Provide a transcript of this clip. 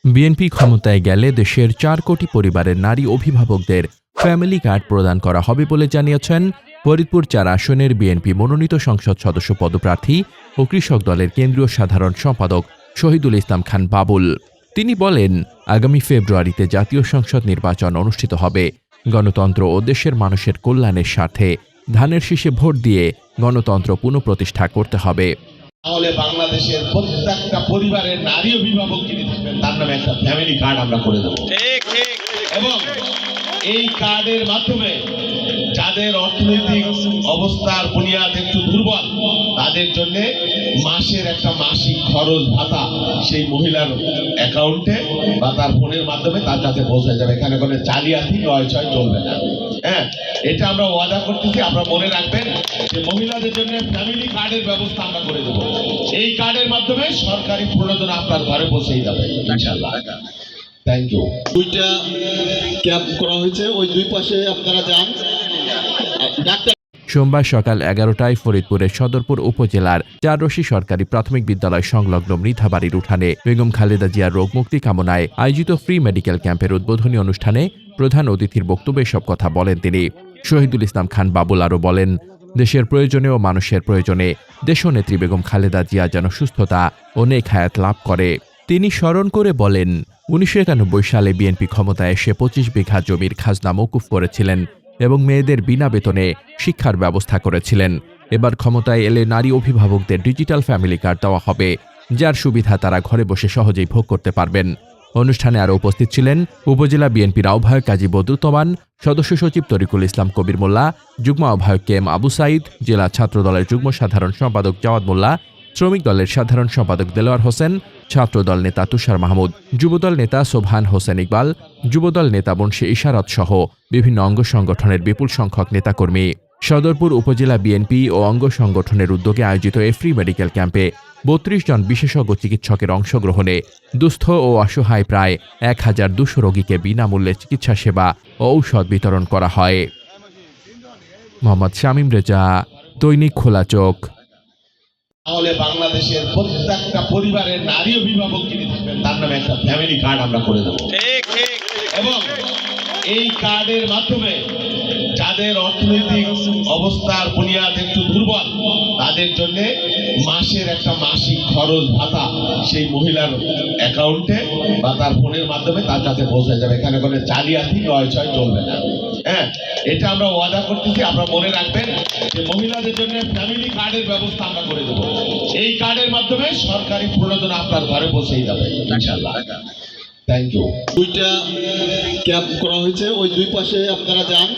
BNP ক্ষমতায় গেলে দেশের ৪ কোটি পরিবারের নারী অভিভাবকদের ফ্যামিলি কার্ড প্রদান করা হবে বলে জানিয়েছেন ফরিদপুর ৪ আসনের বিএনপি মনোনীত সংসদ সদস্য পদপ্রার্থী ও কৃষক দলের কেন্দ্রীয় সাধারণ সম্পাদক শহীদুল ইসলাম খান বাবুল। তিনি বলেন, আগামী ফেব্রুয়ারিতে জাতীয় সংসদ নির্বাচন অনুষ্ঠিত হবে। গণতন্ত্র ও দেশের মানুষের কল্যাণের স্বার্থে ধানের শীষে ভোট দিয়ে গণতন্ত্র পুনঃপ্রতিষ্ঠা করতে হবে। তাহলে বাংলাদেশের প্রত্যেকটা পরিবারের নারী অভিভাবক যিনি থাকবেন তার নামে একটা ফ্যামিলি কার্ড আমরা করে দেব। এবং এই কার্ডের মাধ্যমে যাদের অর্থনৈতিক অবস্থার বুনিয়াদ একটু দুর্বল তাদের জন্য মাসের একটা মাসিক খরচ ভাতা সেই মহিলার অ্যাকাউন্টে বা তার ফোনের মাধ্যমে তার কাছে পৌঁছে যাবে। এখানে কোনো জালিয়াতি নয় ছয় চলবে না। হ্যাঁ, এটা আমরা ওয়াদা করতেছি। আপনারা মনে রাখবেন যে মহিলাদের জন্য ফ্যামিলি কার্ডের ব্যবস্থা আমরা করে দেবো। এই কার্ডের মাধ্যমে সরকারি প্রণোদনা আপনার ঘরে পৌঁছেই যাবে ইনশাআল্লাহ। Thank you. দুইটা ক্যাম্প করা হয়েছে, ওই দুই পাশে আপনারা যান। সোমবার সকাল 11টায় ফরিদপুরের সদরপুর উপজেলার চাররশি সরকারি প্রাথমিক বিদ্যালয় সংলগ্ন মৃধাবাড়ির উঠানে বেগম খালেদা জিয়ার রোগ মুক্তি কামনায় আয়োজিত ফ্রি মেডিকেল ক্যাম্পের উদ্বোধনী অনুষ্ঠানে প্রধান অতিথির বক্তব্যে সব কথা বলেন তিনি। শহীদুল ইসলাম খান বাবুল আরও বলেন, দেশের প্রয়োজনে ও মানুষের প্রয়োজনে দেশনেত্রী বেগম খালেদা জিয়া যেন সুস্থতা ও নেক হায়াত লাভ করে। তিনি স্মরণ করে বলেন, ১৯৯১ সালে বিএনপি ক্ষমতায় এসে ২৫ বিঘা জমির খাজনা মওকুফ করেছিলেন এবং মেয়েদের বিনা বেতনে শিক্ষার ব্যবস্থা করেছিলেন। এবার ক্ষমতায় এলে নারী অভিভাবকদের ডিজিটাল ফ্যামিলি কার্ড দেওয়া হবে, যার সুবিধা তারা ঘরে বসে সহজেই ভোগ করতে পারবেন। অনুষ্ঠানে আরও উপস্থিত ছিলেন উপজেলা বিএনপির আহ্বায়ক কাজী বদরুজ্জামান, সদস্য সচিব তরিকুল ইসলাম কবির মোল্লা, যুগ্ম আহ্বায়ক কে এম আবু সাইদ, জেলা ছাত্রদলের যুগ্ম সাধারণ সম্পাদক জাওয়াদ মোল্লা, শ্রমিক দলের সাধারণ সম্পাদক দেলোয়ার হোসেন, ছাত্রদল নেতা তুষার মাহমুদ, যুবদল নেতা সোবহান হোসেন ইকবাল, যুবদল নেতা বংশী ইশারত সহ বিভিন্ন অঙ্গ সংগঠনের বিপুল সংখ্যক নেতাকর্মী। সদরপুর উপজেলা বিএনপি ও অঙ্গ সংগঠনের উদ্যোগে আয়োজিত এই ফ্রি মেডিকেল ক্যাম্পে ৩২ জন বিশেষজ্ঞ চিকিৎসকের অংশগ্রহণে দুস্থ ও অসহায় প্রায় ১,২০০ রোগীকে বিনামূল্যে চিকিৎসা সেবা ও ঔষধ বিতরণ করা হয়। মোহাম্মদ শামীম রেজা, দৈনিক খোলা চোখ। তাহলে বাংলাদেশের প্রত্যেকটা পরিবারের নারী অভিভাবক যিনি থাকবেন তার নামে একটা ফ্যামিলি কার্ড আমরা করে দেবো। এবং এই কার্ডের মাধ্যমে যাদের অর্থনৈতিক অবস্থার বুনিয়াদ একটু দুর্বল তাদের জন্য মাসের একটা মাসিক খরচ ভাতা সেই মহিলার অ্যাকাউন্টে বা তার ফোনের মাধ্যমে তার কাছে পৌঁছে যাবে। এখানে কোনো জালিয়াতি নয় ছয় চলবে না। হ্যাঁ, এটা আমরা ওয়াদা করতেছি। আপনারা মনে রাখবেন যে মহিলাদের জন্য ফ্যামিলি কার্ডের ব্যবস্থা আমরা করে দেবো। এই কার্ডের মাধ্যমে সরকারি প্রণোদনা আপনার ঘরে পৌঁছেই যাবে ইনশাআল্লাহ। Thank you. দুইটা ক্যাম্প করা হয়েছে, ওই দুই পাশে আপনারা যান।